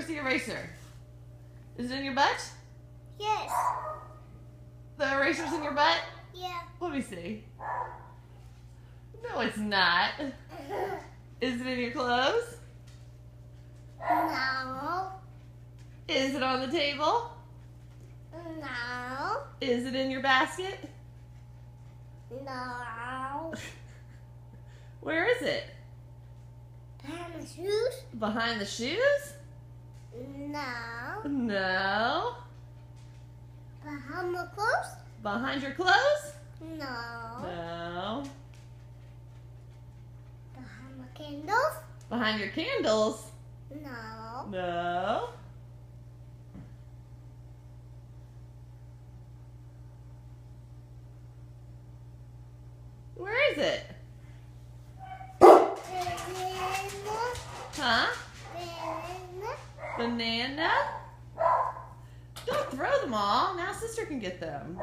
Where's the eraser? Is it in your butt? Yes. The eraser's in your butt? Yeah. Let me see. No, it's not. Is it in your clothes? No. Is it on the table? No. Is it in your basket? No. Where is it? Behind the shoes? Behind the shoes? No. No. Behind the clothes? Behind your clothes? No. No. Behind the candles? Behind your candles? No. No. Where is it? Huh? Banana? Don't throw them all. Now sister can get them.